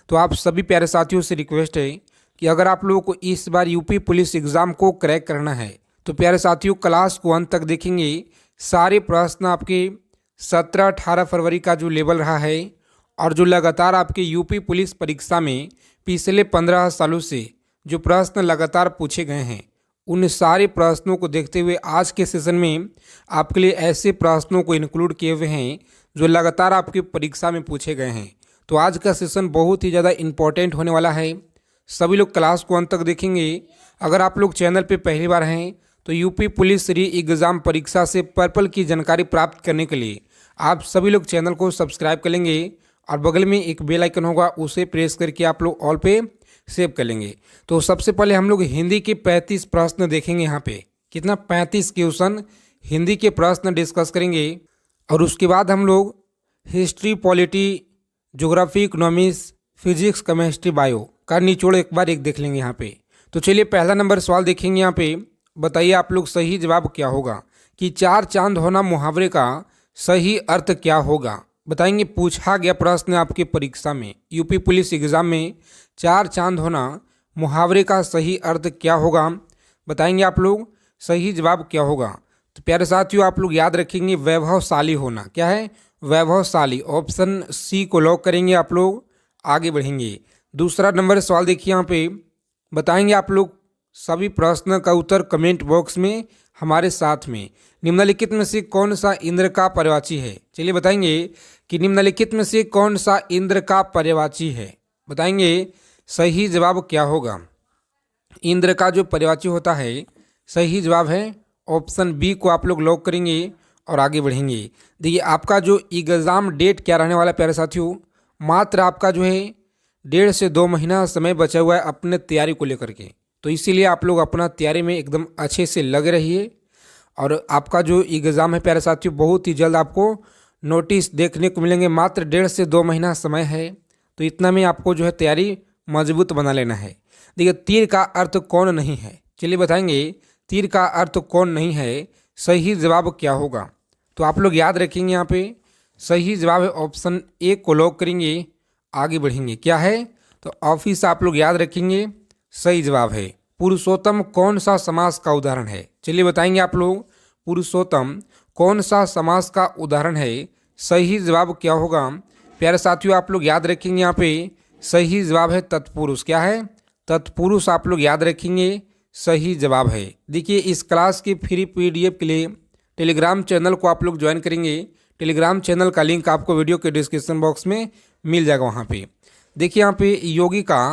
तो आप सभी प्यारे साथियों से रिक्वेस्ट है कि अगर आप लोगों को इस बार यूपी पुलिस एग्ज़ाम को क्रैक करना है तो प्यारे साथियों क्लास को अंत तक देखेंगे। सारे प्रश्न आपके 17-18 फरवरी का जो लेवल रहा है और जो लगातार आपके यूपी पुलिस परीक्षा में पिछले 15 सालों से जो प्रश्न लगातार पूछे गए हैं उन सारे प्रश्नों को देखते हुए आज के सेशन में आपके लिए ऐसे प्रश्नों को इंक्लूड किए हुए हैं जो लगातार आपकी परीक्षा में पूछे गए हैं। तो आज का सेशन बहुत ही ज़्यादा इम्पोर्टेंट होने वाला है। सभी लोग क्लास को अंत तक देखेंगे। अगर आप लोग चैनल पे पहली बार हैं तो यूपी पुलिस री एग्ज़ाम परीक्षा से पर्पल की जानकारी प्राप्त करने के लिए आप सभी लोग चैनल को सब्सक्राइब कर लेंगे और बगल में एक बेल आइकन होगा उसे प्रेस करके आप लोग ऑल पे सेव कर लेंगे। तो सबसे पहले हम लोग हिंदी के 35 प्रश्न देखेंगे। यहाँ पे कितना 35 क्वेश्चन हिंदी के प्रश्न डिस्कस करेंगे और उसके बाद हम लोग history, polity, geography, economics, physics, chemistry, bio का निचोड़ एक बार एक देख लेंगे यहाँ पे। तो चलिए पहला नंबर सवाल देखेंगे। यहाँ पे बताइए आप लोग सही जवाब क्या होगा कि चार चांद होना मुहावरे का सही अर्थ क्या होगा। बताएंगे, पूछा गया प्रश्न आपकी परीक्षा में यूपी पुलिस एग्ज़ाम में चार चांद होना मुहावरे का सही अर्थ क्या होगा। बताएंगे आप लोग सही जवाब क्या होगा। तो प्यारे साथियों आप लोग याद रखेंगे वैभवशाली होना। क्या है? वैभवशाली। ऑप्शन सी को लॉक करेंगे। आप लोग आगे बढ़ेंगे। दूसरा नंबर सवाल देखिए यहाँ पे बताएंगे आप लोग सभी प्रश्न का उत्तर कमेंट बॉक्स में हमारे साथ में। निम्नलिखित में से कौन सा इंद्र का पर्यायवाची है। चलिए बताएंगे कि निम्नलिखित में से कौन सा इंद्र का पर्यायवाची है। बताएंगे सही जवाब क्या होगा। इंद्र का जो पर्यायवाची होता है सही जवाब है ऑप्शन बी को आप लोग लॉक करेंगे और आगे बढ़ेंगे। देखिए आपका जो एग्ज़ाम डेट क्या रहने वाला है प्यारे साथियों, मात्र आपका जो है 1.5 से 2 महीना समय बचा हुआ है अपने तैयारी को लेकर के। तो इसीलिए आप लोग अपना तैयारी में एकदम अच्छे से लगे रहिए और आपका जो एग्ज़ाम है प्यारे साथियों बहुत ही जल्द आपको नोटिस देखने को मिलेंगे। मात्र 1.5 से 2 महीना समय है तो इतना में आपको जो है तैयारी मजबूत बना लेना है। देखिए तीर का अर्थ कौन नहीं है। चलिए बताएंगे तीर का अर्थ कौन नहीं है सही जवाब क्या होगा। तो आप लोग याद रखेंगे यहाँ पे सही जवाब है ऑप्शन ए को लॉक करेंगे आगे बढ़ेंगे। क्या है? तो ऑफिस आप लोग याद रखेंगे सही जवाब है। पुरुषोत्तम कौन सा समास का उदाहरण है। चलिए बताएंगे आप लोग पुरुषोत्तम कौन सा समास का उदाहरण है सही जवाब क्या होगा। प्यारे साथियों आप लोग याद रखेंगे यहाँ पे सही जवाब है तत्पुरुष। क्या है? तत्पुरुष आप लोग याद रखेंगे सही जवाब है। देखिए इस क्लास की फ्री पीडीएफ के लिए टेलीग्राम चैनल को आप लोग ज्वाइन करेंगे। टेलीग्राम चैनल का लिंक आपको वीडियो के डिस्क्रिप्शन बॉक्स में मिल जाएगा। वहाँ पे देखिए यहाँ पे योगी का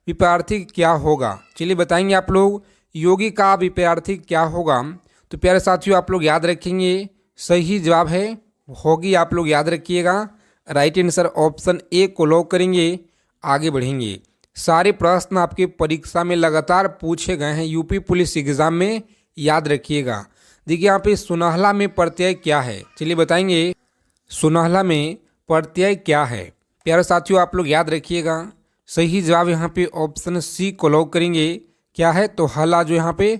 विपरीत क्या होगा। चलिए बताएंगे आप लोग योगी का विपरीत क्या होगा। तो प्यारे साथियों आप लोग याद रखेंगे सही जवाब है होगी। आप लोग याद रखिएगा राइट आंसर ऑप्शन ए को लॉक करेंगे आगे बढ़ेंगे। सारे प्रश्न आपके परीक्षा में लगातार पूछे गए हैं यूपी पुलिस एग्ज़ाम में, याद रखिएगा। देखिए यहाँ पे सुनहला में प्रत्यय क्या है। चलिए बताएंगे सुनहला में प्रत्यय क्या है। प्यारे साथियों आप लोग याद रखिएगा सही जवाब यहाँ पे ऑप्शन सी को लॉक करेंगे। क्या है? तो हला जो यहाँ पे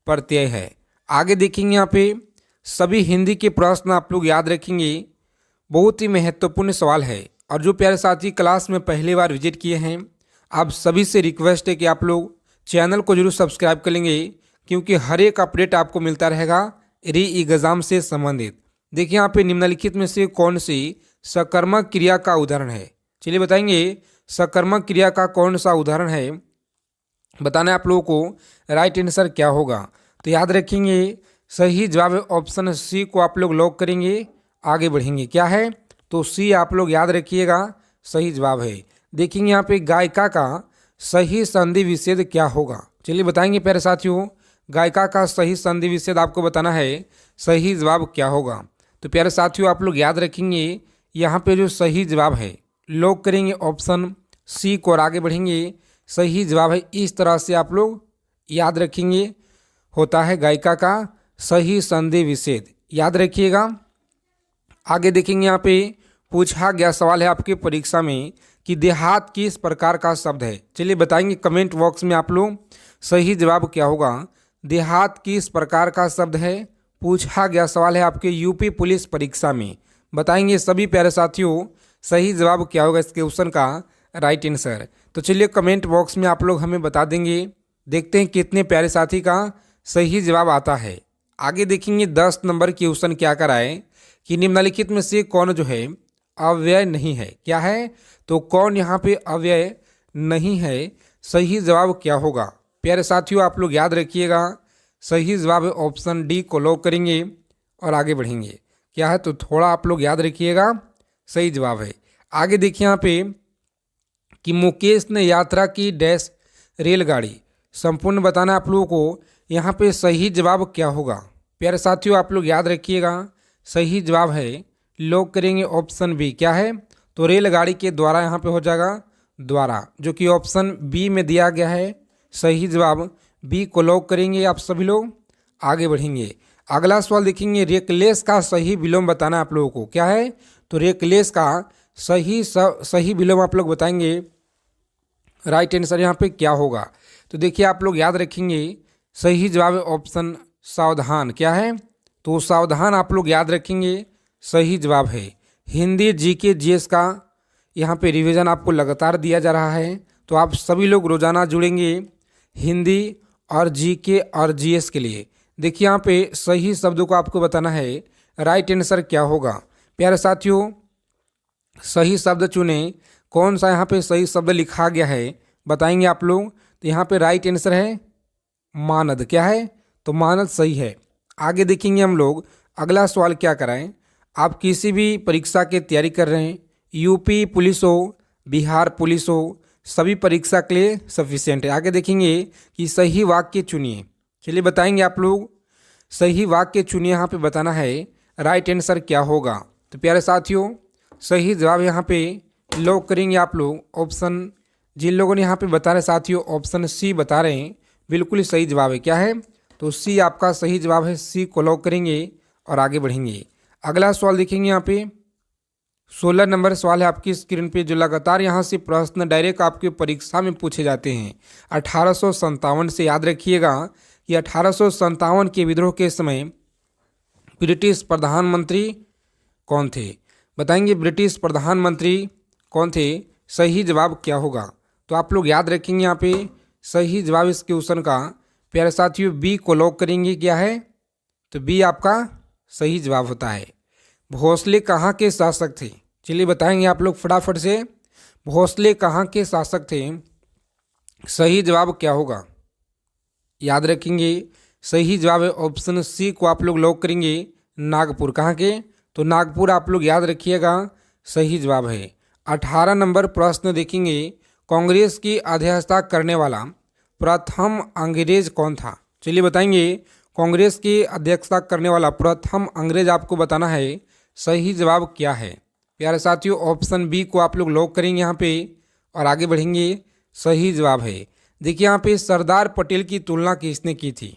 प्रत्यय है। आगे देखेंगे यहाँ पे सभी हिंदी के प्रश्न आप लोग याद रखेंगे। बहुत ही महत्वपूर्ण सवाल है और जो प्यारे साथी क्लास में पहली बार विजिट किए हैं आप सभी से रिक्वेस्ट है कि आप लोग चैनल को जरूर सब्सक्राइब कर लेंगे क्योंकि हर एक अपडेट आपको मिलता रहेगा री एग्ज़ाम से संबंधित। देखिए यहाँ पे निम्नलिखित में से कौन सी सकर्मक क्रिया का उदाहरण है। चलिए बताएंगे सकर्मक क्रिया का कौन सा उदाहरण है। बताना है आप लोगों को राइट आंसर क्या होगा। तो याद रखेंगे सही जवाब है ऑप्शन सी को आप लोग लॉक करेंगे आगे बढ़ेंगे। क्या है? तो सी आप लोग याद रखिएगा सही जवाब है। देखेंगे यहाँ पे गायिका का सही संधि विच्छेद क्या होगा। चलिए बताएंगे प्यारे साथियों गायिका का सही संधि विच्छेद आपको बताना है सही जवाब क्या होगा। तो प्यारे साथियों आप लोग याद रखेंगे यहाँ पे जो सही जवाब है लॉक करेंगे ऑप्शन सी को और आगे बढ़ेंगे। सही जवाब है इस तरह से आप लोग याद रखेंगे होता है गायिका का सही संधि विच्छेद, याद रखिएगा। आगे देखेंगे यहाँ पे पूछा गया सवाल है आपके परीक्षा में कि देहात किस प्रकार का शब्द है। चलिए बताएंगे कमेंट बॉक्स में आप लोग सही जवाब क्या होगा। देहात किस प्रकार का शब्द है पूछा गया सवाल है आपके यूपी पुलिस परीक्षा में। बताएंगे सभी प्यारे साथियों सही जवाब क्या होगा इस क्वेश्चन का राइट आंसर। तो चलिए कमेंट बॉक्स में आप लोग हमें बता देंगे, देखते हैं कितने प्यारे साथी का सही जवाब आता है। आगे देखेंगे 10 नंबर की क्वेश्चन क्या कराए कि निम्नलिखित में से कौन जो है अव्यय नहीं है। क्या है? तो कौन यहाँ पे अव्यय नहीं है, सही जवाब क्या होगा? प्यारे साथियों आप लोग याद रखिएगा, सही जवाब ऑप्शन डी को लॉक करेंगे और आगे बढ़ेंगे। क्या है? तो थोड़ा आप लोग याद रखिएगा, सही जवाब है। आगे देखिए यहाँ पे कि मुकेश ने यात्रा की डैश रेलगाड़ी, संपूर्ण बताना आप लोगों को। यहाँ पे सही जवाब क्या होगा? प्यारे साथियों आप लोग याद रखिएगा, सही जवाब है, लॉक करेंगे ऑप्शन बी। क्या है? तो रेलगाड़ी के द्वारा यहाँ पे हो जाएगा द्वारा, जो कि ऑप्शन बी में दिया गया है। सही जवाब बी को लॉक करेंगे आप सभी लोग, आगे बढ़ेंगे। अगला सवाल देखेंगे, रेकलेस का सही विलोम बताना आप लोगों को। क्या है? तो रेकलेस का सही विलोम आप लोग बताएंगे। राइट आंसर यहाँ पे क्या होगा? तो देखिए आप लोग याद रखेंगे, सही जवाब है ऑप्शन सावधान। क्या है? तो सावधान आप लोग याद रखेंगे, सही जवाब है। हिंदी जीके जीएस का यहाँ पे रिवीजन आपको लगातार दिया जा रहा है, तो आप सभी लोग रोजाना जुड़ेंगे हिंदी और जीके और जीएस के लिए। देखिए यहाँ पे सही शब्दों को आपको बताना है, राइट आंसर क्या होगा? प्यारे साथियों सही शब्द चुने, कौन सा यहाँ पे सही शब्द लिखा गया है बताएंगे आप लोग। तो यहाँ पे राइट आंसर है मानद। क्या है? तो मानद सही है। आगे देखेंगे हम लोग, अगला सवाल क्या कराएं। आप किसी भी परीक्षा की तैयारी कर रहे हैं, यूपी पुलिस हो, बिहार पुलिस हो, सभी परीक्षा के लिए सफिशिएंट है। आगे देखेंगे कि सही वाक्य चुनिए। चलिए बताएंगे आप लोग, सही वाक्य चुनिए, यहाँ पे बताना है राइट आंसर क्या होगा। तो प्यारे साथियों सही जवाब यहाँ पे लॉक करेंगे आप लोग ऑप्शन, जिन लोगों ने यहाँ पे बता रहे साथियों ऑप्शन सी बता रहे हैं, बिल्कुल ही सही जवाब है। क्या है? तो सी आपका सही जवाब है, सी को लॉक करेंगे और आगे बढ़ेंगे। अगला सवाल देखेंगे यहाँ पे 16 नंबर सवाल है आपकी स्क्रीन पे, जो लगातार यहाँ से प्रश्न डायरेक्ट आपके परीक्षा में पूछे जाते हैं। 1857 से याद रखिएगा कि 1857 के विद्रोह के समय ब्रिटिश प्रधानमंत्री कौन थे? बताएंगे ब्रिटिश प्रधानमंत्री कौन थे, सही जवाब क्या होगा? तो आप लोग याद रखेंगे यहाँ पे सही जवाब इस क्वेश्चन का प्यारे साथियों बी को लॉक करेंगे। क्या है? तो बी आपका सही जवाब होता है। भोसले कहाँ के शासक थे? चलिए बताएंगे आप लोग फटाफट से, भोसले कहाँ के शासक थे, सही जवाब क्या होगा? याद रखेंगे सही जवाब है ऑप्शन सी को आप लोग लॉक करेंगे, नागपुर। कहाँ के? तो नागपुर आप लोग याद रखिएगा, सही जवाब है। 18 नंबर प्रश्न देखेंगे, कांग्रेस की अध्यक्षता करने वाला प्रथम अंग्रेज कौन था? चलिए बताएंगे कांग्रेस की अध्यक्षता करने वाला प्रथम अंग्रेज आपको बताना है, सही जवाब क्या है? प्यारे साथियों ऑप्शन बी को आप लोग लॉक करेंगे यहाँ पे और आगे बढ़ेंगे, सही जवाब है। देखिए यहाँ पे सरदार पटेल की तुलना किसने की थी?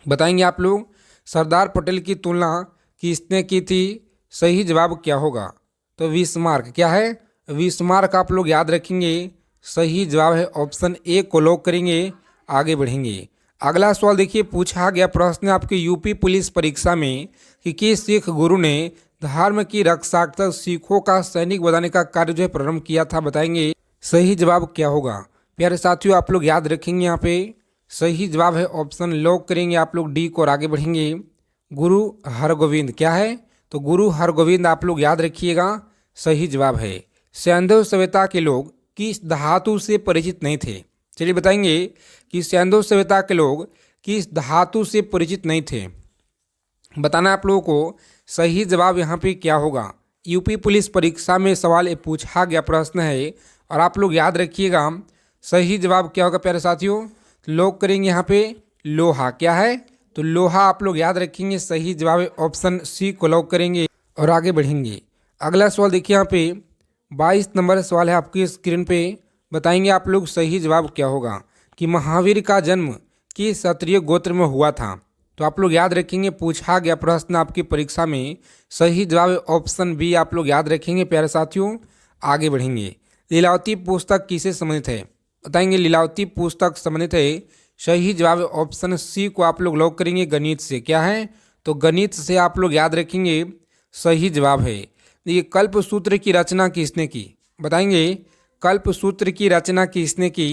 बताएंगे आप लोग, सरदार पटेल की तुलना किसने की थी, सही जवाब क्या होगा? तो बिस्मार्क। क्या है? बिस्मार्क आप लोग याद रखेंगे, सही जवाब है ऑप्शन ए को लॉक करेंगे, आगे बढ़ेंगे। अगला सवाल देखिए, पूछा गया प्रश्न आपके यूपी पुलिस परीक्षा में कि किस सिख गुरु ने धर्म की रक्षार्थक सिखों का सैनिक बनाने का कार्य जो है प्रारंभ किया था, बताएंगे सही जवाब क्या होगा? प्यारे साथियों आप लोग याद रखेंगे, यहाँ पे सही जवाब है ऑप्शन लॉक करेंगे आप लोग डी को और आगे बढ़ेंगे, गुरु हरगोविंद। क्या है? तो गुरु हरगोविंद आप लोग याद रखिएगा, सही जवाब है। सैंधव सभ्यता के लोग किस धातु से परिचित नहीं थे? चलिए बताएंगे कि सैंधव सभ्यता के लोग किस धातु से परिचित नहीं थे, बताना आप लोगों को, सही जवाब यहाँ पे क्या होगा? यूपी पुलिस परीक्षा में सवाल ये पूछा गया प्रश्न है और आप लोग याद रखिएगा, सही जवाब क्या होगा प्यारे साथियों? लॉक करेंगे यहाँ पे लोहा। क्या है? तो लोहा आप लोग याद रखेंगे, सही जवाब है ऑप्शन सी को लॉक करेंगे और आगे बढ़ेंगे। अगला सवाल देखिए, यहाँ पे 22 नंबर सवाल है आपकी स्क्रीन पे, बताएंगे आप लोग सही जवाब क्या होगा कि महावीर का जन्म किस क्षत्रिय गोत्र में हुआ था? तो आप लोग याद रखेंगे, पूछा गया प्रश्न आपकी परीक्षा में, सही जवाब है ऑप्शन बी आप लोग याद रखेंगे प्यारे साथियों, आगे बढ़ेंगे। लीलावती पुस्तक किसे संबंधित है? बताएंगे लीलावती पुस्तक संबंधित है, सही जवाब है ऑप्शन सी को आप लोग लॉक करेंगे, गणित से। क्या है? तो गणित से आप लोग याद रखेंगे, सही जवाब है। ये कल्प सूत्र की रचना किसने की? बताएंगे कल्प सूत्र की रचना किसने की?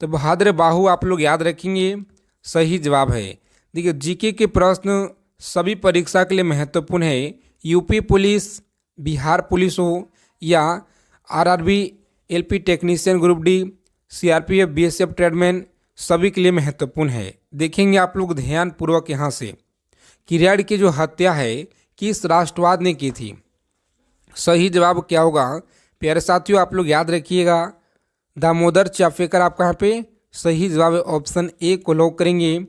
तो भाद्रबाहु आप लोग याद रखेंगे, सही जवाब है। देखिए जीके के प्रश्न सभी परीक्षा के लिए महत्वपूर्ण है। यूपी पुलिस, बिहार पुलिस हो या RRB, LP technician group D, CRPF, BSF tradesman, सभी के लिए महत्वपूर्ण है। देखेंगे आप लोग ध्यान पूर्वक यहाँ से कि रेड की जो हत्या है किस राष्ट्रवाद ने की थी? सही जवाब क्या होगा प्यारे साथियों? आप लोग याद रखिएगा, दामोदर चाफेकर आपका यहाँ पे सही जवाब है। ऑप्शन ए को लॉक करेंगे,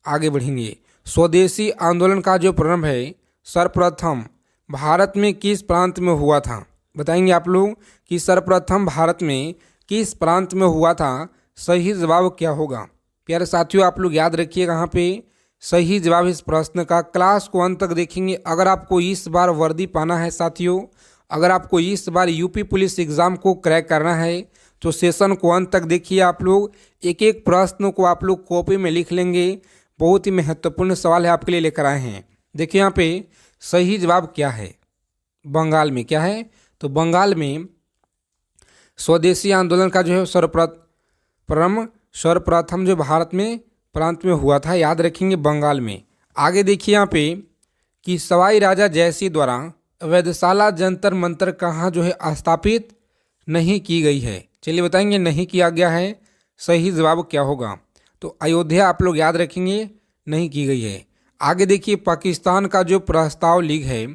आगे बढ़ेंगे। स्वदेशी आंदोलन का जो प्रारंभ है सर्वप्रथम भारत में किस प्रांत में हुआ था? बताएंगे आप लोग कि सर्वप्रथम भारत में किस प्रांत में हुआ था? सही जवाब क्या होगा प्यारे साथियों? आप लोग याद रखिएगा यहाँ पे सही जवाब इस प्रश्न का। क्लास को अंत तक देखेंगे। अगर आपको इस बार वर्दी पाना है साथियों, अगर आपको इस बार यूपी पुलिस एग्ज़ाम को क्रैक करना है तो सेशन को अंत तक देखिए। आप लोग एक एक प्रश्न को आप लोग कॉपी में लिख लेंगे। बहुत ही महत्वपूर्ण सवाल है आपके लिए लेकर आए हैं। देखिए यहाँ पे सही जवाब क्या है? बंगाल में क्या है? तो बंगाल में स्वदेशी आंदोलन का जो है सर्वप्रथम जो भारत में प्रांत में हुआ था, याद रखेंगे बंगाल में। आगे देखिए यहाँ पे कि सवाई राजा जयसिंह द्वारा वेधशाला जंतर मंतर कहाँ जो है स्थापित नहीं की गई है? चलिए बताएंगे नहीं किया गया है। सही जवाब क्या होगा? तो अयोध्या आप लोग याद रखेंगे, नहीं की गई है। आगे देखिए पाकिस्तान का जो प्रस्ताव लीग है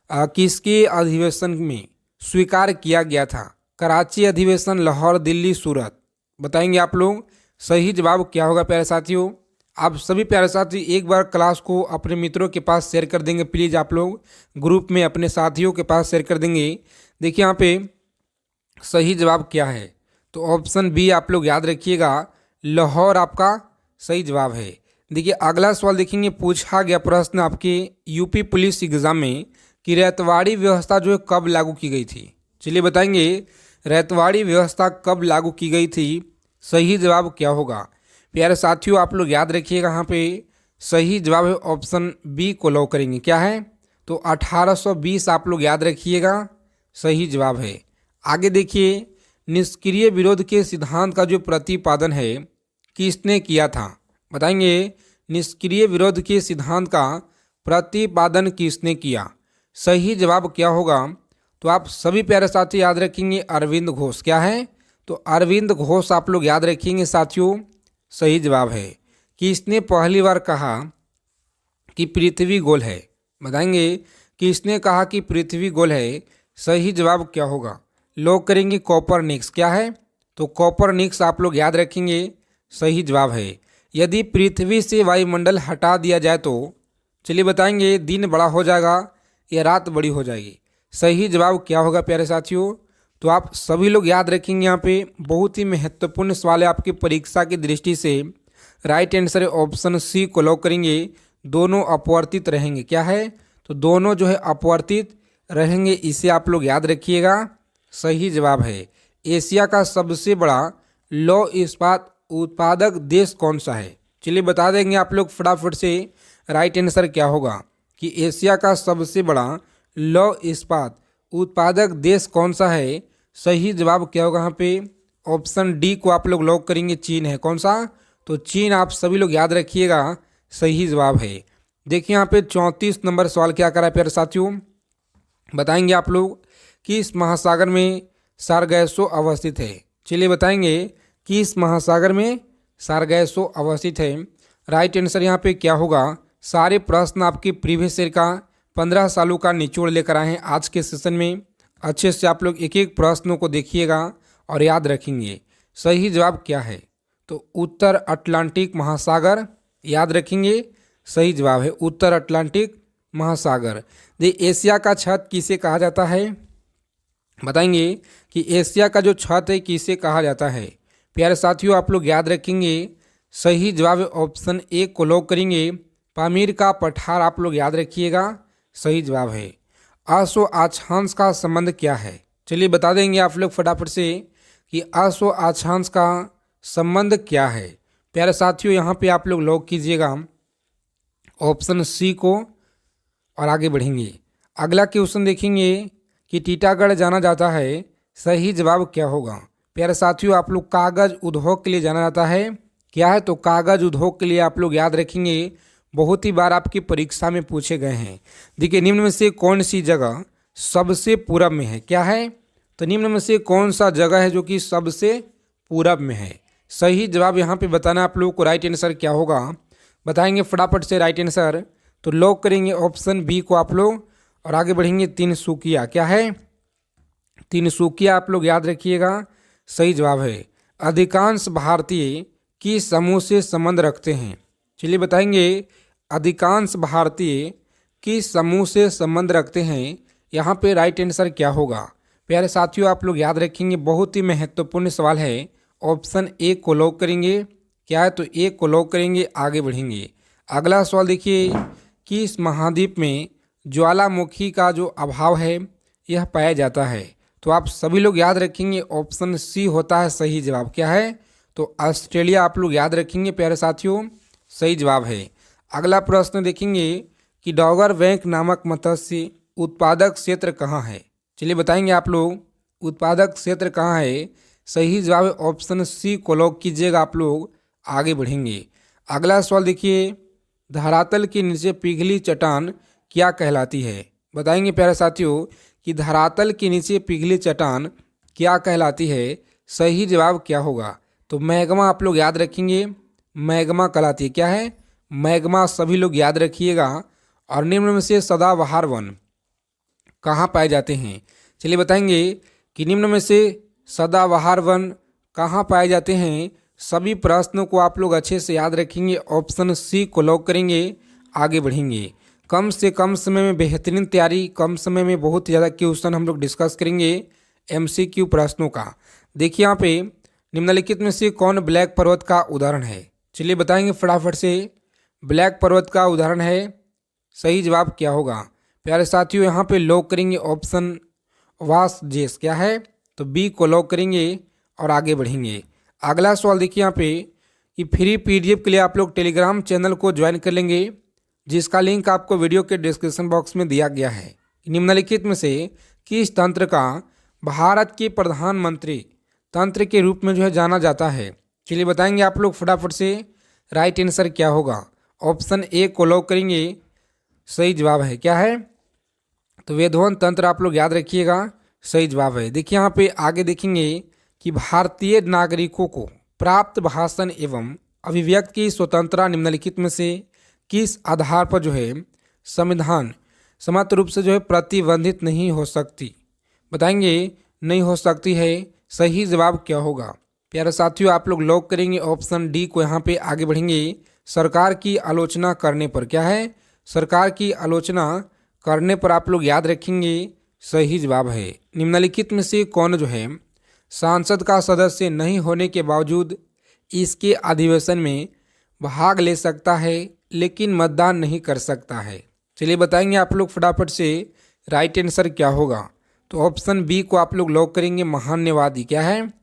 किसके अधिवेशन में स्वीकार किया गया था? कराची अधिवेशन, लाहौर, दिल्ली, सूरत। बताएंगे आप लोग सही जवाब क्या होगा प्यारे साथियों? आप सभी प्यारे साथी एक बार क्लास को अपने मित्रों के पास शेयर कर देंगे प्लीज़। आप लोग ग्रुप में अपने साथियों के पास शेयर कर देंगे। देखिए यहाँ पे सही जवाब क्या है? तो ऑप्शन बी आप लोग याद रखिएगा, लाहौर आपका सही जवाब है। देखिए अगला सवाल देखेंगे, पूछा गया प्रश्न आपके यूपी पुलिस एग्जाम में कि रैतवाड़ी व्यवस्था जो है कब लागू की गई थी? चलिए बताएंगे रैतवाड़ी व्यवस्था कब लागू की गई थी? सही जवाब क्या होगा प्यारे साथियों? आप लोग याद रखिएगा यहाँ पे सही जवाब है ऑप्शन बी को लॉक करेंगे। क्या है? तो 1820 आप लोग याद रखिएगा, सही जवाब है। आगे देखिए निष्क्रिय विरोध के सिद्धांत का जो प्रतिपादन है किसने किया था? बताएंगे निष्क्रिय विरोध के सिद्धांत का प्रतिपादन किसने किया? सही जवाब क्या होगा? तो आप सभी प्यारे साथी याद रखेंगे अरविंद घोष। क्या है? तो अरविंद घोष आप लोग याद रखेंगे साथियों, सही जवाब है। किसने पहली बार कहा कि पृथ्वी गोल है? बताएंगे किसने कहा कि पृथ्वी गोल है? सही जवाब क्या होगा? लॉक करेंगे कोपरनिकस। क्या है? तो कोपरनिकस आप लोग याद रखेंगे, सही जवाब है। यदि पृथ्वी से वायुमंडल हटा दिया जाए तो चलिए बताएंगे दिन बड़ा हो जाएगा या रात बड़ी हो जाएगी? सही जवाब क्या होगा प्यारे साथियों? तो आप सभी लोग याद रखेंगे यहाँ पे बहुत ही महत्वपूर्ण सवाल है आपकी परीक्षा की दृष्टि से। राइट आंसर है ऑप्शन सी को लॉक करेंगे, दोनों अपवर्तित रहेंगे। क्या है? तो दोनों जो है अपवर्तित रहेंगे, इसे आप लोग याद रखिएगा, सही जवाब है। एशिया का सबसे बड़ा लौह इस्पात उत्पादक देश कौन सा है? चलिए बता देंगे आप लोग फटाफट से राइट आंसर क्या होगा कि एशिया का सबसे बड़ा लौह इस्पात उत्पादक देश कौन सा है? सही जवाब क्या होगा यहाँ पे? ऑप्शन डी को आप लोग लॉक करेंगे, चीन है। कौन सा? तो चीन आप सभी लोग याद रखिएगा, सही जवाब है। देखिए यहाँ पे 34 नंबर सवाल क्या करा है प्यारे साथियों? बताएंगे आप लोग कि इस महासागर में सारगैसो अवस्थित है। चलिए बताएंगे कि इस महासागर में सारगैसो अवस्थित है। राइट आंसर यहाँ पे क्या होगा? सारे प्रश्न आपके प्रीवियस ईयर का 15 सालों का निचोड़ लेकर आए हैं आज के सेशन में। अच्छे से आप लोग एक एक प्रश्नों को देखिएगा और याद रखेंगे। सही जवाब क्या है? तो उत्तर अटलांटिक महासागर याद रखेंगे, सही जवाब है उत्तर अटलांटिक महासागर। एशिया का छत किसे कहा जाता है? बताएंगे कि एशिया का जो छत है किसे कहा जाता है? प्यारे साथियों आप लोग याद रखेंगे, सही जवाब है ऑप्शन ए को लॉक करेंगे, पामीर का पठार आप लोग याद रखिएगा, सही जवाब है। आशो अक्षांश का संबंध क्या है? चलिए बता देंगे आप लोग फटाफट से कि आशो अक्षांश का संबंध क्या है। प्यारे साथियों यहाँ पे आप लोग लॉक कीजिएगा ऑप्शन सी को और आगे बढ़ेंगे। अगला क्वेश्चन देखेंगे कि टीटागढ़ जाना जाता है, सही जवाब क्या होगा? प्यारे साथियों आप लोग कागज उद्योग के लिए जाना जाता है। क्या है? तो कागज उद्योग के लिए आप लोग याद रखेंगे, बहुत ही बार आपकी परीक्षा में पूछे गए हैं। देखिए निम्न में से कौन सी जगह सबसे पूरब में है? क्या है? तो निम्न में से कौन सा जगह है जो कि सबसे पूरब में है? सही जवाब यहाँ पे बताना आप लोगों को। राइट आंसर क्या होगा बताएंगे फटाफट से राइट आंसर। तो लॉक करेंगे ऑप्शन बी को आप लोग और आगे बढ़ेंगे। तिनसुकिया। क्या है? तिनसुकिया आप लोग याद रखिएगा, सही जवाब है। अधिकांश भारतीय किस समूह से संबंध रखते हैं? चलिए बताएंगे, अधिकांश भारतीय किस समूह से संबंध रखते हैं? यहाँ पे राइट आंसर क्या होगा? प्यारे साथियों आप लोग याद रखेंगे, बहुत ही महत्वपूर्ण सवाल है। ऑप्शन ए को लॉक करेंगे। क्या है? तो ए को लॉक करेंगे, आगे बढ़ेंगे। अगला सवाल देखिए, किस महाद्वीप में ज्वालामुखी का जो अभाव है यह पाया जाता है? तो आप सभी लोग याद रखेंगे ऑप्शन सी होता है सही जवाब। क्या है? तो ऑस्ट्रेलिया आप लोग याद रखेंगे प्यारे साथियों, सही जवाब है। अगला प्रश्न देखेंगे कि डॉगर बैंक नामक मत्स्य उत्पादक क्षेत्र कहाँ है? चलिए बताएंगे आप लोग, उत्पादक क्षेत्र कहाँ है? सही जवाब है ऑप्शन सी को लॉक कीजिएगा आप लोग, आगे बढ़ेंगे। अगला सवाल देखिए, धरातल के नीचे पिघली चट्टान क्या कहलाती है? बताएंगे प्यारे साथियों कि धरातल के नीचे पिघली चट्टान क्या कहलाती है? सही जवाब क्या होगा? तो मैग्मा आप लोग याद रखेंगे, मैग्मा कहलाती है। क्या है? मैग्मा सभी लोग याद रखिएगा। और निम्न में से सदाबहार वन कहाँ पाए जाते हैं? चलिए बताएंगे कि निम्न में से सदाबहार वन कहाँ पाए जाते हैं। सभी प्रश्नों को आप लोग अच्छे से याद रखेंगे, ऑप्शन सी को लॉक करेंगे, आगे बढ़ेंगे। कम से कम समय में बेहतरीन तैयारी, कम समय में बहुत ज़्यादा क्वेश्चन हम लोग डिस्कस करेंगे एमसीक्यू प्रश्नों का। देखिए यहाँ पे निम्नलिखित में से कौन ब्लैक पर्वत का उदाहरण है? चलिए बताएंगे फटाफट से। ब्लैक पर्वत का उदाहरण है, सही जवाब क्या होगा? प्यारे साथियों यहाँ पे लॉक करेंगे ऑप्शन वास जेस। क्या है? तो बी को लॉक करेंगे और आगे बढ़ेंगे। अगला सवाल देखिए यहाँ पे कि फ्री पीडीएफ के लिए आप लोग टेलीग्राम चैनल को ज्वाइन कर लेंगे, जिसका लिंक आपको वीडियो के डिस्क्रिप्शन बॉक्स में दिया गया है। निम्नलिखित में से किस तंत्र का भारत के प्रधानमंत्री तंत्र के रूप में जो है जाना जाता है? चलिए बताएंगे आप लोग फटाफट से, राइट आंसर क्या होगा? ऑप्शन ए को लॉक करेंगे, सही जवाब है। क्या है? तो वेदोवन तंत्र आप लोग याद रखिएगा, सही जवाब है। देखिए यहाँ पे आगे देखेंगे कि भारतीय नागरिकों को प्राप्त भाषण एवं अभिव्यक्ति की स्वतंत्रता निम्नलिखित में से किस आधार पर जो है संविधान समर्थ रूप से जो है प्रतिबंधित नहीं हो सकती? बताएंगे, नहीं हो सकती है। सही जवाब क्या होगा? प्यारे साथियों आप लोग लॉक करेंगे ऑप्शन डी को, यहाँ पे आगे बढ़ेंगे। सरकार की आलोचना करने पर। क्या है? सरकार की आलोचना करने पर आप लोग याद रखेंगे, सही जवाब है। निम्नलिखित में से कौन जो है सांसद का सदस्य नहीं होने के बावजूद इसके अधिवेशन में भाग ले सकता है लेकिन मतदान नहीं कर सकता है? चलिए बताएंगे आप लोग फटाफट से, राइट आंसर क्या होगा? तो ऑप्शन बी को आप लोग लॉक करेंगे, महान्यवादी। क्या है?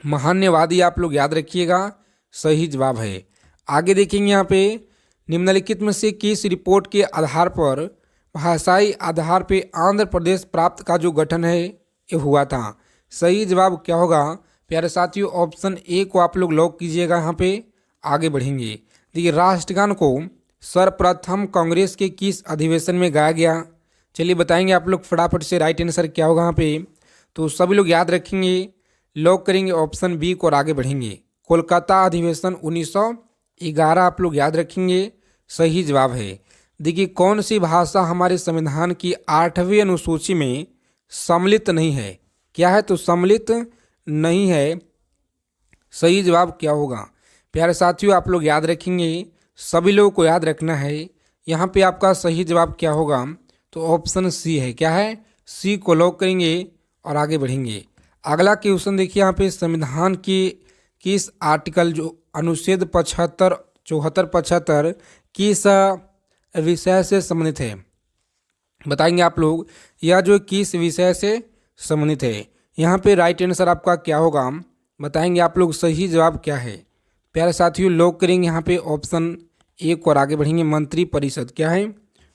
महान्यवादी आप लोग याद रखिएगा, सही जवाब है। आगे देखेंगे यहाँ पे निम्नलिखित में से किस रिपोर्ट के आधार पर भाषाई आधार पे आंध्र प्रदेश प्राप्त का जो गठन है ये हुआ था? सही जवाब क्या होगा? प्यारे साथियों ऑप्शन ए को आप लोग लॉक कीजिएगा, यहाँ पे आगे बढ़ेंगे। देखिए राष्ट्रगान को सर्वप्रथम कांग्रेस के किस अधिवेशन में गाया गया? चलिए बताएंगे आप लोग फटाफट से, राइट आंसर क्या होगा यहाँ पे? तो सभी लोग याद रखेंगे, लॉक करेंगे ऑप्शन बी को और आगे बढ़ेंगे। कोलकाता अधिवेशन 1911 आप लोग याद रखेंगे, सही जवाब है। देखिए कौन सी भाषा हमारे संविधान की 8वीं अनुसूची में सम्मिलित नहीं है? क्या है? तो सम्मिलित नहीं है, सही जवाब क्या होगा? प्यारे साथियों आप लोग याद रखेंगे, सभी लोगों को याद रखना है। यहाँ पे आपका सही जवाब क्या होगा? तो ऑप्शन सी है। क्या है? सी को लॉक करेंगे और आगे बढ़ेंगे। अगला क्वेश्चन देखिए यहाँ पे, संविधान की किस आर्टिकल जो अनुच्छेद 75, 74, 75 किस विषय से संबंधित है? बताएंगे आप लोग, यह जो किस विषय से संबंधित है? यहाँ पे राइट आंसर आपका क्या होगा? बताएंगे आप लोग, सही जवाब क्या है? प्यारे साथियों लॉक करेंगे यहाँ पे ऑप्शन ए को और आगे बढ़ेंगे। मंत्री परिषद। क्या है?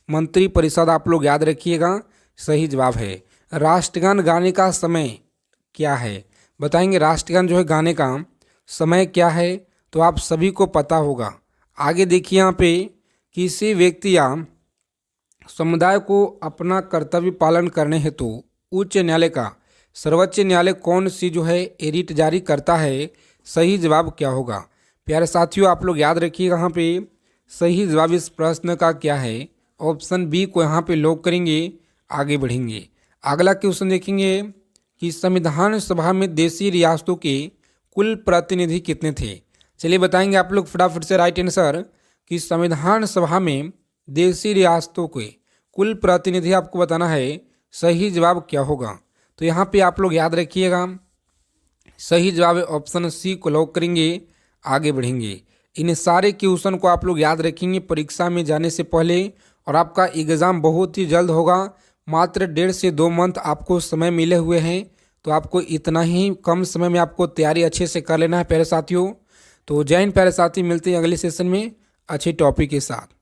मंत्री परिषद आप लोग याद रखिएगा, सही जवाब है। राष्ट्रगान गाने का समय क्या है? बताएंगे राष्ट्रगान जो है गाने का समय क्या है, तो आप सभी को पता होगा। आगे देखिए यहाँ पे, किसी व्यक्ति या समुदाय को अपना कर्तव्य पालन करने हेतु उच्च न्यायालय का सर्वोच्च न्यायालय कौन सी जो है एडिट जारी करता है, सही जवाब क्या होगा। प्यारे साथियों, आप लोग याद रखिएगा यहाँ पे सही जवाब इस प्रश्न का क्या है, ऑप्शन बी को यहाँ पे लॉक करेंगे, आगे बढ़ेंगे। अगला क्वेश्चन देखेंगे कि संविधान सभा में देशी रियासतों के कुल प्रतिनिधि कितने थे। चलिए बताएंगे आप लोग फटाफट से राइट आंसर कि संविधान सभा में देशी रियासतों के कुल प्रतिनिधि आपको बताना है, सही जवाब क्या होगा। तो यहाँ पे आप लोग याद रखिएगा, सही जवाब है ऑप्शन सी को लॉक करेंगे, आगे बढ़ेंगे। इन सारे क्वेश्चन को आप लोग याद रखेंगे परीक्षा में जाने से पहले, और आपका एग्ज़ाम बहुत ही जल्द होगा। मात्र 1.5 से 2 मंथ आपको समय मिले हुए हैं, तो आपको इतना ही कम समय में आपको तैयारी अच्छे से कर लेना है प्यारे साथियों। तो जय हिंद प्यारे साथी, मिलते हैं अगले सेशन में अच्छे टॉपिक के साथ।